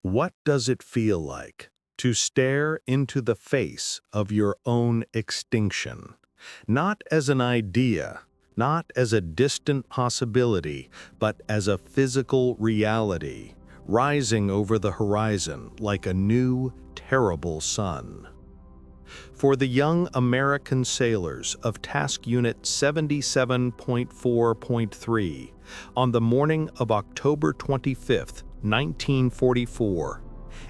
What does it feel like to stare into the face of your own extinction? Not as an idea, not as a distant possibility, but as a physical reality, rising over the horizon like a new, terrible sun. For the young American sailors of Task Unit 77.4.3, on the morning of October 25, 1944,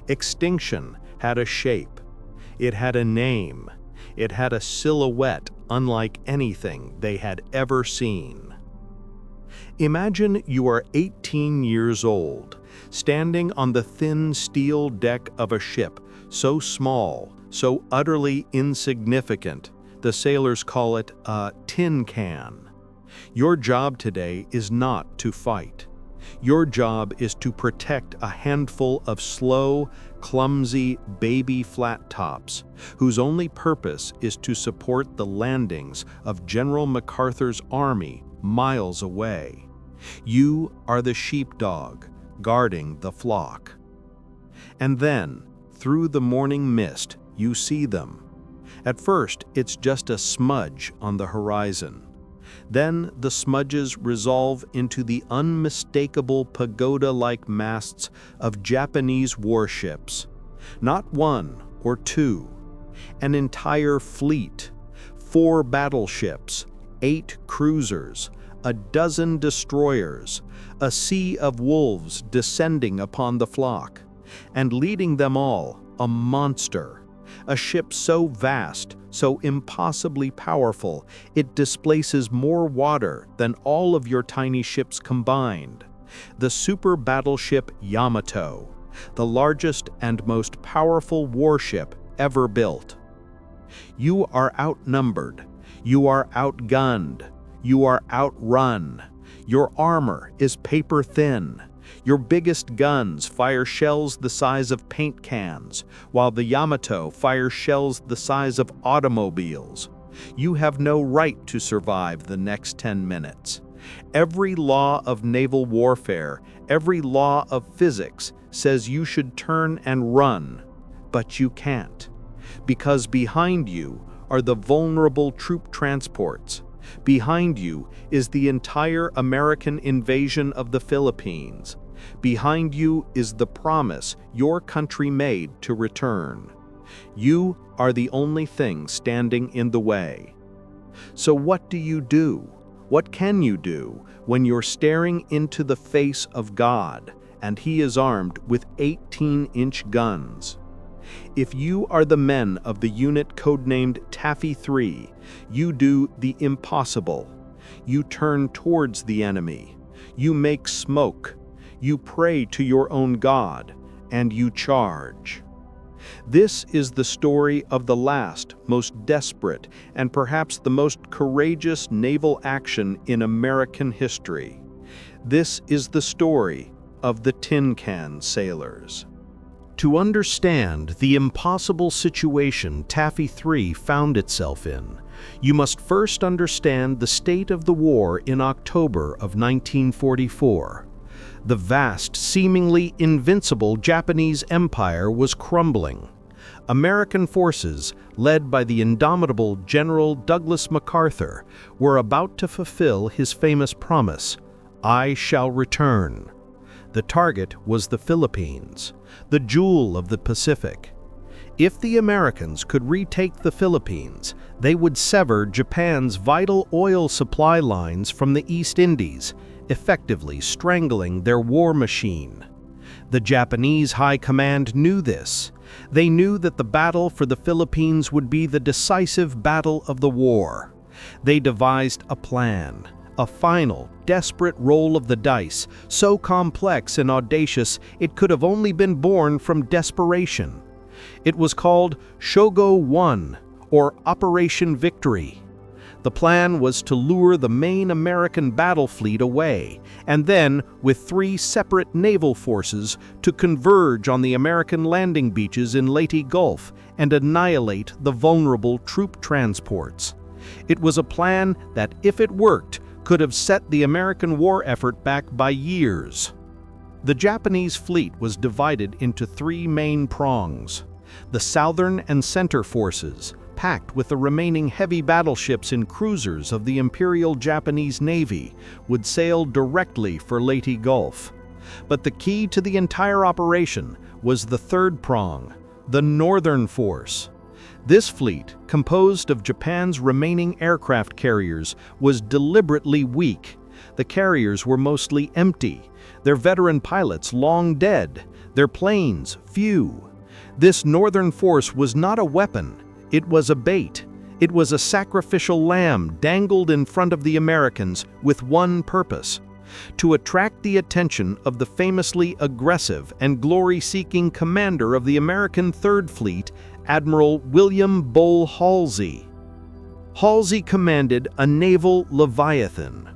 extinction had a shape. It had a name. It had a silhouette unlike anything they had ever seen. Imagine you are 18 years old, standing on the thin steel deck of a ship so small, so utterly insignificant, the sailors call it a tin can. Your job today is not to fight. Your job is to protect a handful of slow, clumsy baby flat tops, whose only purpose is to support the landings of General MacArthur's army miles away. You are the sheepdog guarding the flock. And then, through the morning mist, you see them. At first, it's just a smudge on the horizon. Then the smudges resolve into the unmistakable pagoda-like masts of Japanese warships. Not one or two, an entire fleet, 4 battleships, 8 cruisers, a dozen destroyers, a sea of wolves descending upon the flock, and leading them all, a monster. A ship so vast, so impossibly powerful, it displaces more water than all of your tiny ships combined. The super battleship Yamato, the largest and most powerful warship ever built. You are outnumbered. You are outgunned. You are outrun. Your armor is paper thin. Your biggest guns fire shells the size of paint cans, while the Yamato fires shells the size of automobiles. You have no right to survive the next 10 minutes. Every law of naval warfare, every law of physics says you should turn and run, but you can't, because behind you are the vulnerable troop transports. Behind you is the entire American invasion of the Philippines. Behind you is the promise your country made to return. You are the only thing standing in the way. So what do you do? What can you do when you're staring into the face of God and He is armed with 18-inch guns? If you are the men of the unit codenamed Taffy 3, you do the impossible. You turn towards the enemy. You make smoke. You pray to your own God, and you charge. This is the story of the last, most desperate, and perhaps the most courageous naval action in American history. This is the story of the Tin Can Sailors. To understand the impossible situation Taffy 3 found itself in, you must first understand the state of the war in October of 1944. The vast, seemingly invincible Japanese empire was crumbling. American forces, led by the indomitable General Douglas MacArthur, were about to fulfill his famous promise, "I shall return." The target was the Philippines, the jewel of the Pacific. If the Americans could retake the Philippines, they would sever Japan's vital oil supply lines from the East Indies, effectively strangling their war machine. The Japanese High Command knew this. They knew that the battle for the Philippines would be the decisive battle of the war. They devised a plan, a final, desperate roll of the dice, so complex and audacious it could have only been born from desperation. It was called Sho-Go 1, or Operation Victory. The plan was to lure the main American battle fleet away, and then, with 3 separate naval forces, to converge on the American landing beaches in Leyte Gulf and annihilate the vulnerable troop transports. It was a plan that, if it worked, could have set the American war effort back by years. The Japanese fleet was divided into three main prongs. The southern and center forces, packed with the remaining heavy battleships and cruisers of the Imperial Japanese Navy, would sail directly for Leyte Gulf. But the key to the entire operation was the third prong, the northern force. This fleet, composed of Japan's remaining aircraft carriers, was deliberately weak. The carriers were mostly empty, their veteran pilots long dead, their planes few. This northern force was not a weapon, it was a bait. It was a sacrificial lamb dangled in front of the Americans with one purpose: to attract the attention of the famously aggressive and glory-seeking commander of the American Third Fleet, Admiral William Bull Halsey. Halsey commanded a naval leviathan.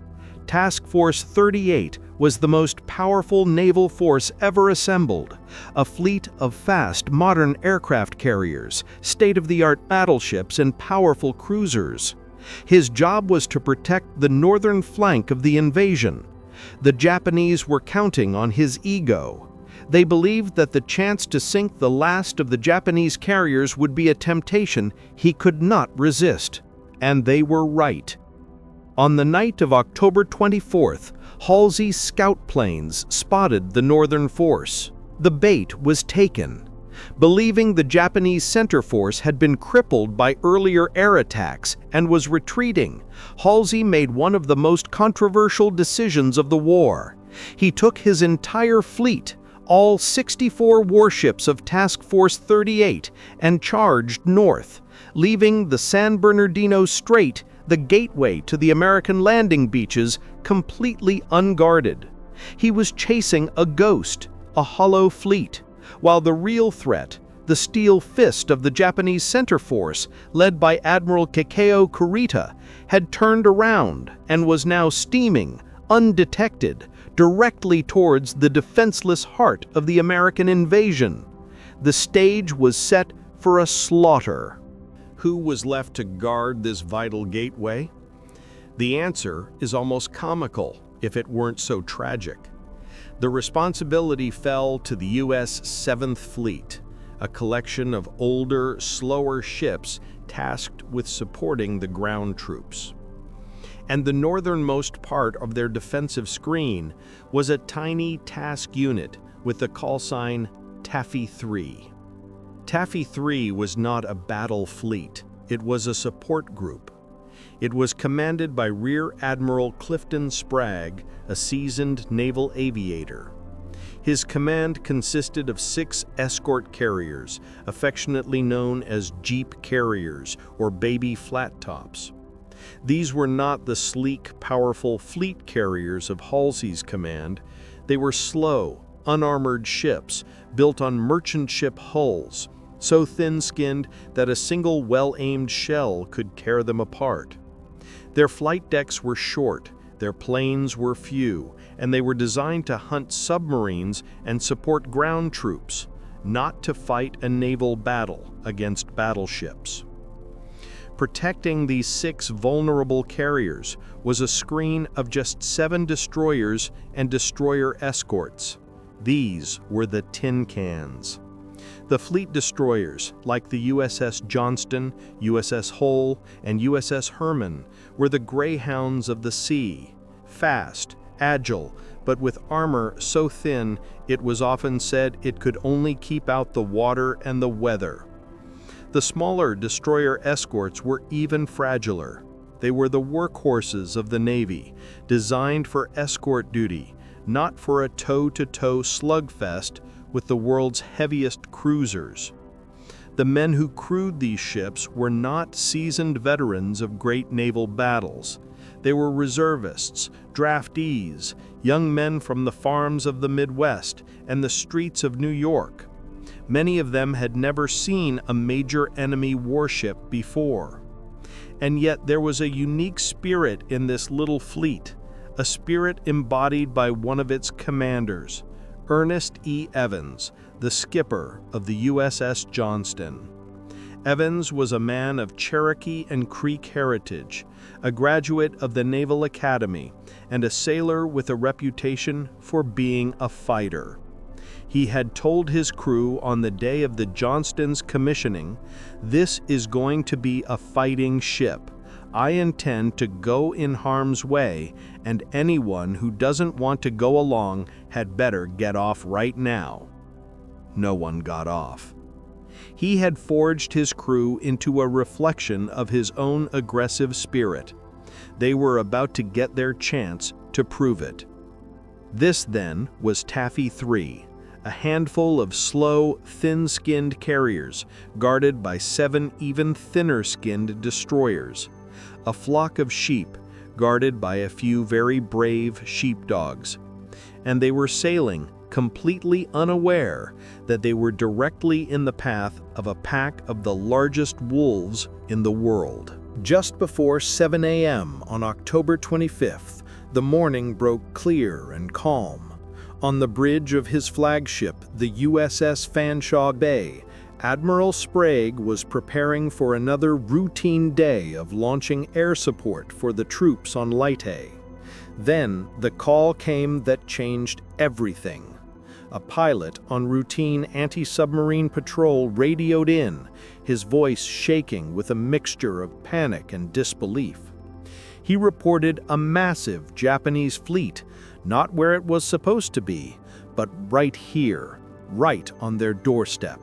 Task Force 38 was the most powerful naval force ever assembled, a fleet of fast, modern aircraft carriers, state-of-the-art battleships, and powerful cruisers. His job was to protect the northern flank of the invasion. The Japanese were counting on his ego. They believed that the chance to sink the last of the Japanese carriers would be a temptation he could not resist. And they were right. On the night of October 24th, Halsey's scout planes spotted the northern force. The bait was taken. Believing the Japanese center force had been crippled by earlier air attacks and was retreating, Halsey made one of the most controversial decisions of the war. He took his entire fleet, all 64 warships of Task Force 38, and charged north, leaving the San Bernardino Strait, the gateway to the American landing beaches, completely unguarded. He was chasing a ghost, a hollow fleet, while the real threat, the steel fist of the Japanese center force, led by Admiral Kikeo Kurita, had turned around and was now steaming, undetected, directly towards the defenseless heart of the American invasion. The stage was set for a slaughter. Who was left to guard this vital gateway? The answer is almost comical, if it weren't so tragic. The responsibility fell to the U.S. 7th Fleet, a collection of older, slower ships tasked with supporting the ground troops. And the northernmost part of their defensive screen was a tiny task unit with the call sign Taffy 3. Taffy 3 was not a battle fleet, it was a support group. It was commanded by Rear Admiral Clifton Spragg, a seasoned naval aviator. His command consisted of 6 escort carriers, affectionately known as Jeep carriers or baby flat tops. These were not the sleek, powerful fleet carriers of Halsey's command. They were slow, unarmored ships built on merchant ship hulls, so thin-skinned that a single well-aimed shell could tear them apart. Their flight decks were short, their planes were few, and they were designed to hunt submarines and support ground troops, not to fight a naval battle against battleships. Protecting these 6 vulnerable carriers was a screen of just 7 destroyers and destroyer escorts. These were the tin cans. The fleet destroyers, like the USS Johnston, USS Hull, and USS Herman, were the greyhounds of the sea, fast, agile, but with armor so thin it was often said it could only keep out the water and the weather. The smaller destroyer escorts were even fragiler. They were the workhorses of the Navy, designed for escort duty, not for a toe-to-toe slugfest with the world's heaviest cruisers. The men who crewed these ships were not seasoned veterans of great naval battles. They were reservists, draftees, young men from the farms of the Midwest and the streets of New York. Many of them had never seen a major enemy warship before. And yet there was a unique spirit in this little fleet, a spirit embodied by one of its commanders, Ernest E. Evans, the skipper of the USS Johnston. Evans was a man of Cherokee and Creek heritage, a graduate of the Naval Academy, and a sailor with a reputation for being a fighter. He had told his crew on the day of the Johnston's commissioning, "This is going to be a fighting ship. I intend to go in harm's way, and anyone who doesn't want to go along had better get off right now." No one got off. He had forged his crew into a reflection of his own aggressive spirit. They were about to get their chance to prove it. This, then, was Taffy 3, a handful of slow, thin-skinned carriers guarded by 7 even thinner-skinned destroyers. A flock of sheep guarded by a few very brave sheepdogs. And they were sailing completely unaware that they were directly in the path of a pack of the largest wolves in the world. Just before 7 a.m. on October 25th, the morning broke clear and calm. On the bridge of his flagship, the USS Fanshawe Bay, Admiral Sprague was preparing for another routine day of launching air support for the troops on Leyte. Then the call came that changed everything. A pilot on routine anti-submarine patrol radioed in, his voice shaking with a mixture of panic and disbelief. He reported a massive Japanese fleet, not where it was supposed to be, but right here, right on their doorstep.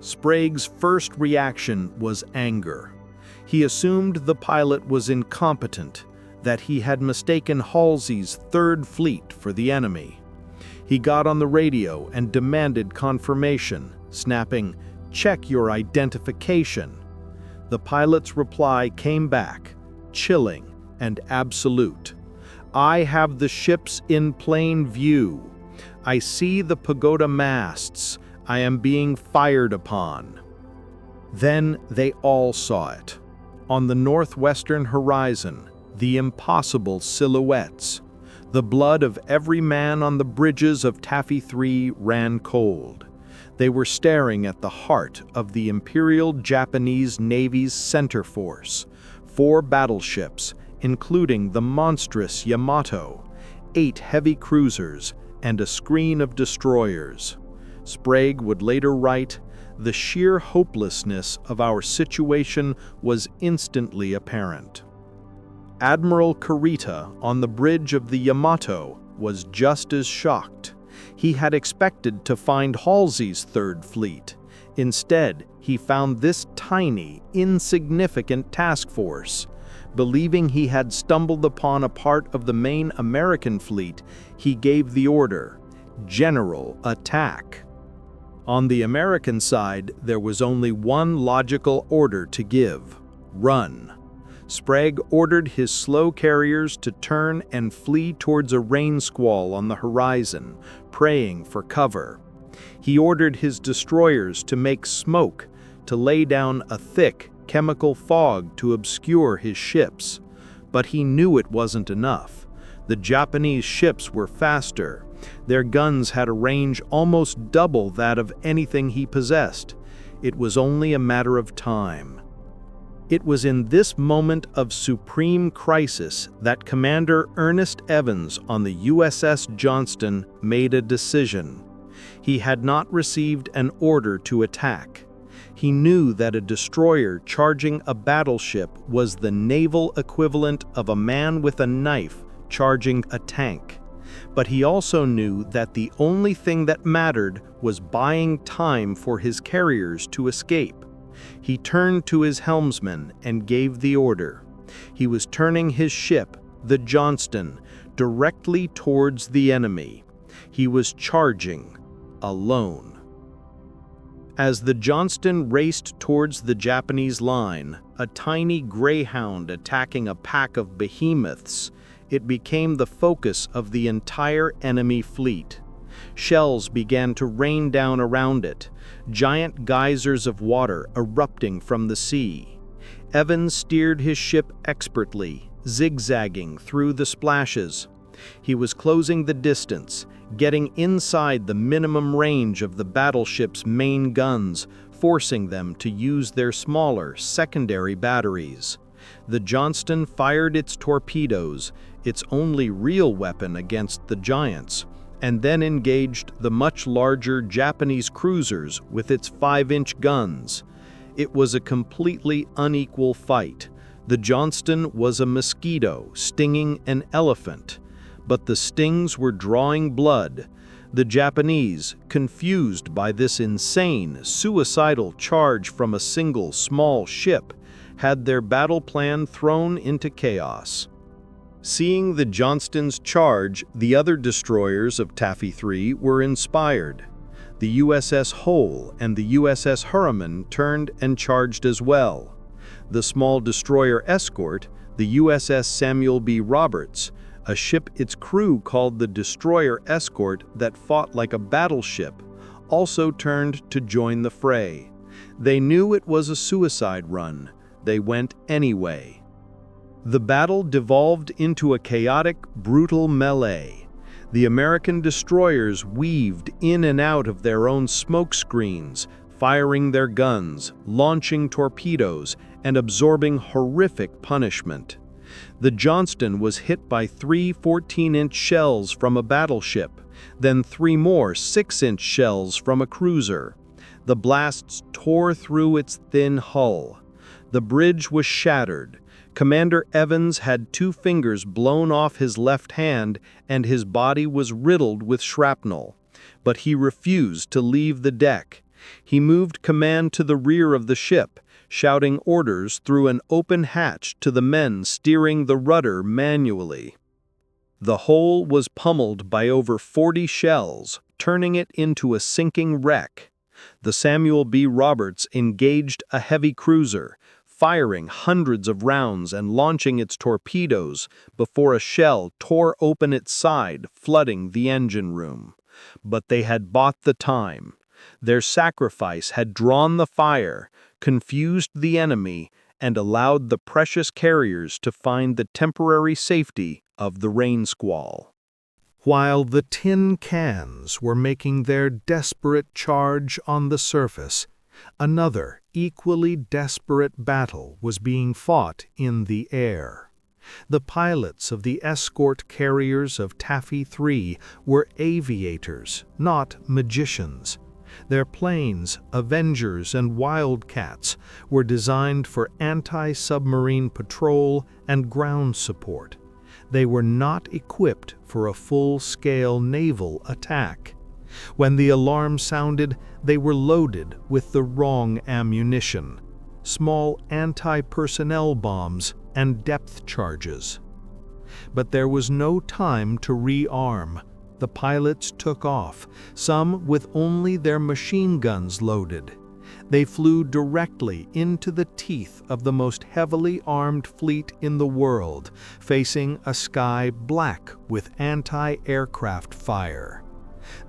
Sprague's first reaction was anger. He assumed the pilot was incompetent, that he had mistaken Halsey's Third Fleet for the enemy. He got on the radio and demanded confirmation, snapping, "Check your identification." The pilot's reply came back, chilling and absolute. "I have the ships in plain view. I see the pagoda masts. I am being fired upon." Then they all saw it. On the northwestern horizon, the impossible silhouettes. The blood of every man on the bridges of Taffy 3 ran cold. They were staring at the heart of the Imperial Japanese Navy's center force, 4 battleships, including the monstrous Yamato, 8 heavy cruisers, and a screen of destroyers. Sprague would later write, "The sheer hopelessness of our situation was instantly apparent." Admiral Kurita on the bridge of the Yamato was just as shocked. He had expected to find Halsey's Third Fleet. Instead, he found this tiny, insignificant task force. Believing he had stumbled upon a part of the main American fleet, he gave the order, "General, attack." On the American side, there was only one logical order to give: run. Sprague ordered his slow carriers to turn and flee towards a rain squall on the horizon, praying for cover. He ordered his destroyers to make smoke, to lay down a thick chemical fog to obscure his ships. But he knew it wasn't enough. The Japanese ships were faster. Their guns had a range almost double that of anything he possessed. It was only a matter of time. It was in this moment of supreme crisis that Commander Ernest Evans on the USS Johnston made a decision. He had not received an order to attack. He knew that a destroyer charging a battleship was the naval equivalent of a man with a knife charging a tank. But he also knew that the only thing that mattered was buying time for his carriers to escape. He turned to his helmsman and gave the order. He was turning his ship, the Johnston, directly towards the enemy. He was charging, alone. As the Johnston raced towards the Japanese line, a tiny greyhound attacking a pack of behemoths, it became the focus of the entire enemy fleet. Shells began to rain down around it, giant geysers of water erupting from the sea. Evans steered his ship expertly, zigzagging through the splashes. He was closing the distance, getting inside the minimum range of the battleship's main guns, forcing them to use their smaller secondary batteries. The Johnston fired its torpedoes, its only real weapon against the giants, and then engaged the much larger Japanese cruisers with its 5-inch guns. It was a completely unequal fight. The Johnston was a mosquito stinging an elephant, but the stings were drawing blood. The Japanese, confused by this insane, suicidal charge from a single small ship, had their battle plan thrown into chaos. Seeing the Johnston's charge, the other destroyers of Taffy 3 were inspired. The USS Hole and the USS Harriman turned and charged as well. The small destroyer escort, the USS Samuel B. Roberts, a ship its crew called the destroyer escort that fought like a battleship, also turned to join the fray. They knew it was a suicide run. They went anyway. The battle devolved into a chaotic, brutal melee. The American destroyers weaved in and out of their own smoke screens, firing their guns, launching torpedoes, and absorbing horrific punishment. The Johnston was hit by 3 14-inch shells from a battleship, then 3 more 6-inch shells from a cruiser. The blasts tore through its thin hull. The bridge was shattered. Commander Evans had 2 fingers blown off his left hand and his body was riddled with shrapnel. But he refused to leave the deck. He moved command to the rear of the ship, shouting orders through an open hatch to the men steering the rudder manually. The hull was pummeled by over 40 shells, turning it into a sinking wreck. The Samuel B. Roberts engaged a heavy cruiser, firing hundreds of rounds and launching its torpedoes before a shell tore open its side, flooding the engine room. But they had bought the time. Their sacrifice had drawn the fire, confused the enemy, and allowed the precious carriers to find the temporary safety of the rain squall. While the tin cans were making their desperate charge on the surface, another, equally desperate battle was being fought in the air. The pilots of the escort carriers of Taffy 3 were aviators, not magicians. Their planes, Avengers and Wildcats, were designed for anti-submarine patrol and ground support. They were not equipped for a full-scale naval attack. When the alarm sounded, they were loaded with the wrong ammunition, small anti-personnel bombs and depth charges. But there was no time to rearm. The pilots took off, some with only their machine guns loaded. They flew directly into the teeth of the most heavily armed fleet in the world, facing a sky black with anti-aircraft fire.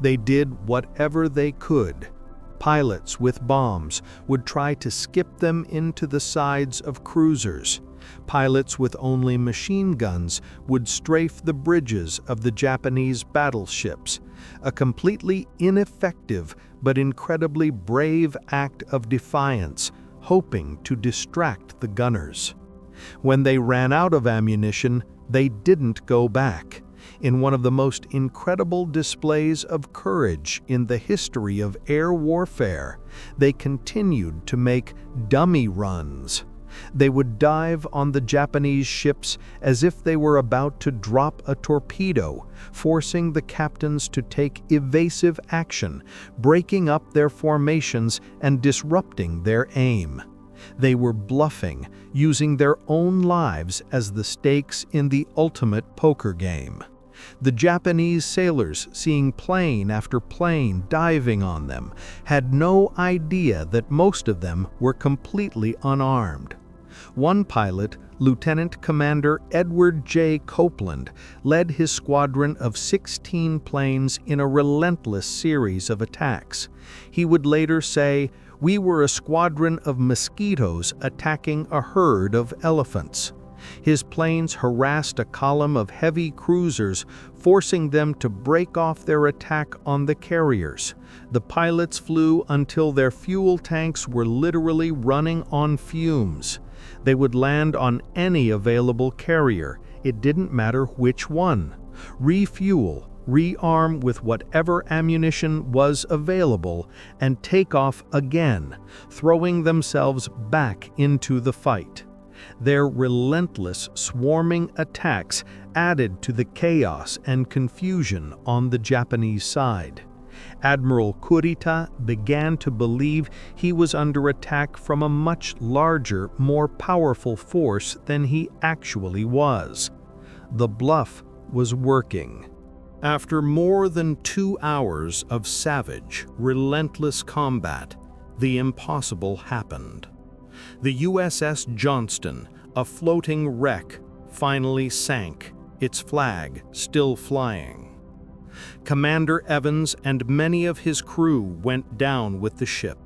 They did whatever they could. Pilots with bombs would try to skip them into the sides of cruisers. Pilots with only machine guns would strafe the bridges of the Japanese battleships, a completely ineffective but incredibly brave act of defiance, hoping to distract the gunners. When they ran out of ammunition, they didn't go back. In one of the most incredible displays of courage in the history of air warfare, they continued to make dummy runs. They would dive on the Japanese ships as if they were about to drop a torpedo, forcing the captains to take evasive action, breaking up their formations and disrupting their aim. They were bluffing, using their own lives as the stakes in the ultimate poker game. The Japanese sailors, seeing plane after plane diving on them, had no idea that most of them were completely unarmed. One pilot, Lieutenant Commander Edward J. Copeland, led his squadron of 16 planes in a relentless series of attacks. He would later say, "We were a squadron of mosquitoes attacking a herd of elephants." His planes harassed a column of heavy cruisers, forcing them to break off their attack on the carriers. The pilots flew until their fuel tanks were literally running on fumes. They would land on any available carrier. It didn't matter which one. Refuel, rearm with whatever ammunition was available, and take off again, throwing themselves back into the fight. Their relentless, swarming attacks added to the chaos and confusion on the Japanese side. Admiral Kurita began to believe he was under attack from a much larger, more powerful force than he actually was. The bluff was working. After more than 2 hours of savage, relentless combat, the impossible happened. The USS Johnston, a floating wreck, finally sank, its flag still flying. Commander Evans and many of his crew went down with the ship.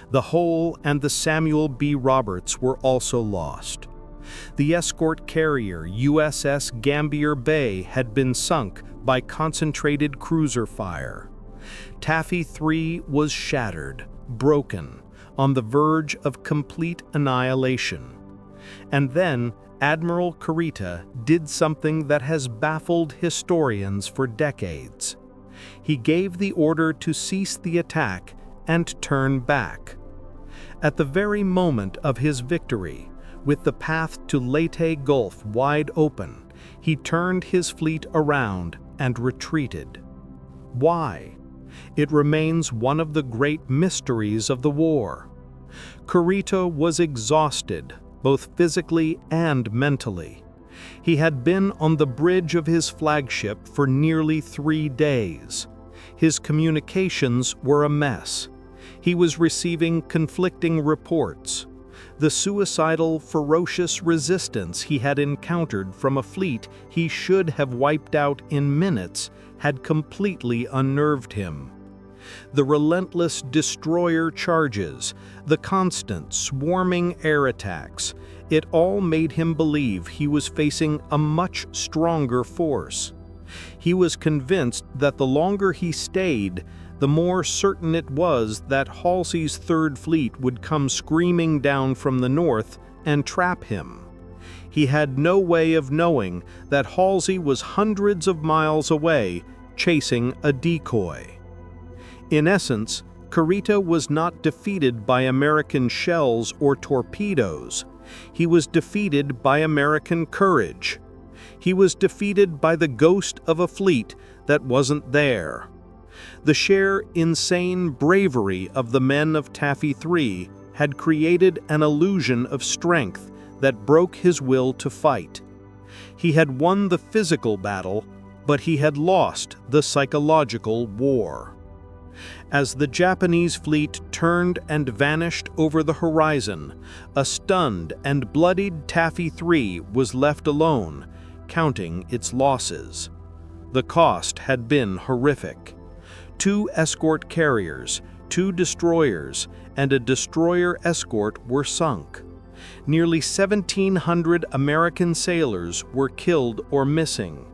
The Hull and the Samuel B. Roberts were also lost. The escort carrier USS Gambier Bay had been sunk by concentrated cruiser fire. Taffy 3 was shattered, broken, on the verge of complete annihilation. And then Admiral Kurita did something that has baffled historians for decades. He gave the order to cease the attack and turn back. At the very moment of his victory, with the path to Leyte Gulf wide open, he turned his fleet around and retreated. Why? It remains one of the great mysteries of the war. Kurita was exhausted, both physically and mentally. He had been on the bridge of his flagship for nearly 3 days. His communications were a mess. He was receiving conflicting reports. The suicidal, ferocious resistance he had encountered from a fleet he should have wiped out in minutes had completely unnerved him. The relentless destroyer charges, the constant swarming air attacks, it all made him believe he was facing a much stronger force. He was convinced that the longer he stayed, the more certain it was that Halsey's Third Fleet would come screaming down from the north and trap him. He had no way of knowing that Halsey was hundreds of miles away, chasing a decoy. In essence, Kurita was not defeated by American shells or torpedoes. He was defeated by American courage. He was defeated by the ghost of a fleet that wasn't there. The sheer insane bravery of the men of Taffy 3 had created an illusion of strength that broke his will to fight. He had won the physical battle, but he had lost the psychological war. As the Japanese fleet turned and vanished over the horizon, a stunned and bloodied Taffy 3 was left alone, counting its losses. The cost had been horrific. 2 escort carriers, 2 destroyers, and a destroyer escort were sunk. Nearly 1,700 American sailors were killed or missing.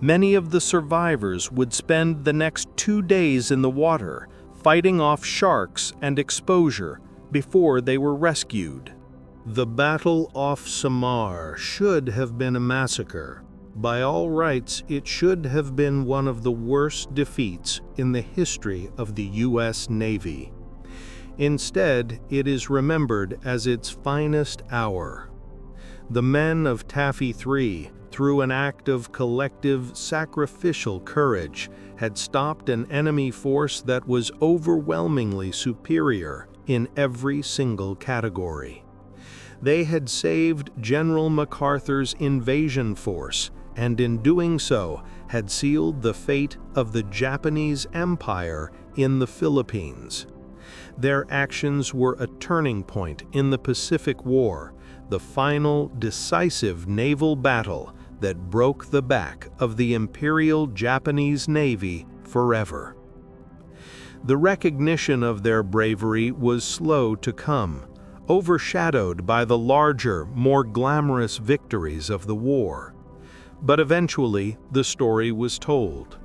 Many of the survivors would spend the next 2 days in the water, fighting off sharks and exposure before they were rescued. The Battle off Samar should have been a massacre. By all rights, it should have been one of the worst defeats in the history of the U.S. Navy. Instead, it is remembered as its finest hour. The men of Taffy 3, through an act of collective, sacrificial courage, had stopped an enemy force that was overwhelmingly superior in every single category. They had saved General MacArthur's invasion force, and in doing so had sealed the fate of the Japanese Empire in the Philippines. Their actions were a turning point in the Pacific War, the final, decisive naval battle that broke the back of the Imperial Japanese Navy forever. The recognition of their bravery was slow to come. overshadowed by the larger, more glamorous victories of the war. But eventually, the story was told.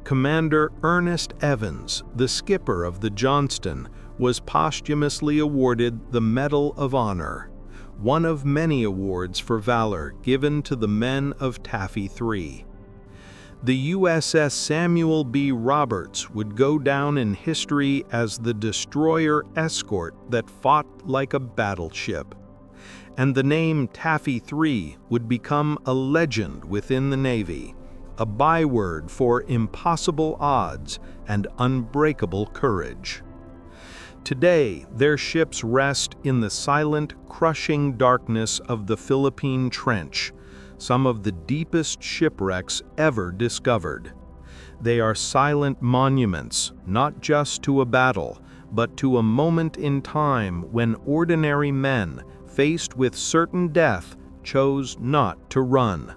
Commander Ernest Evans, the skipper of the Johnston, was posthumously awarded the Medal of Honor, one of many awards for valor given to the men of Taffy 3. The USS Samuel B. Roberts would go down in history as the destroyer escort that fought like a battleship. And the name Taffy 3 would become a legend within the Navy, a byword for impossible odds and unbreakable courage. Today, their ships rest in the silent, crushing darkness of the Philippine Trench, some of the deepest shipwrecks ever discovered. They are silent monuments, not just to a battle, but to a moment in time when ordinary men, faced with certain death, chose not to run.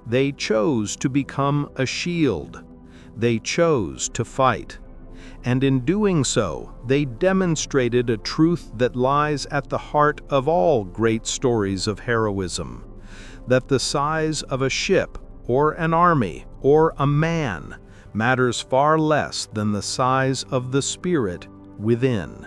They chose to become a shield. They chose to fight. And in doing so, they demonstrated a truth that lies at the heart of all great stories of heroism: that the size of a ship, or an army, or a man matters far less than the size of the spirit within.